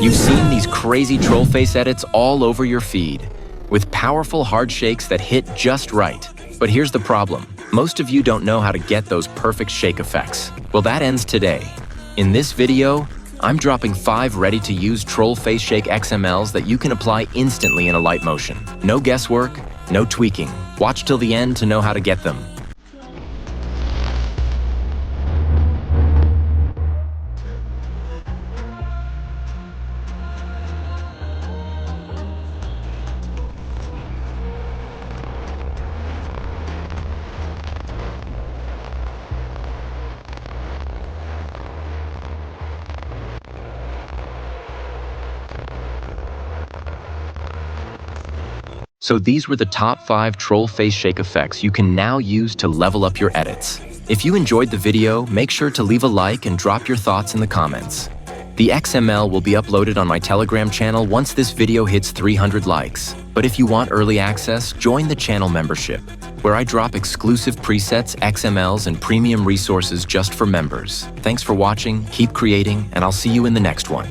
You've seen these crazy troll face edits all over your feed, with powerful hard shakes that hit just right. But here's the problem. Most of you don't know how to get those perfect shake effects. Well, that ends today. In this video, I'm dropping 5 ready-to-use troll face shake XMLs that you can apply instantly in Alight Motion. No guesswork, no tweaking. Watch till the end to know how to get them. So these were the top 5 troll face shake effects you can now use to level up your edits. If you enjoyed the video, make sure to leave a like and drop your thoughts in the comments. The XML will be uploaded on my Telegram channel once this video hits 300 likes. But if you want early access, join the channel membership, where I drop exclusive presets, XMLs, and premium resources just for members. Thanks for watching, keep creating, and I'll see you in the next one.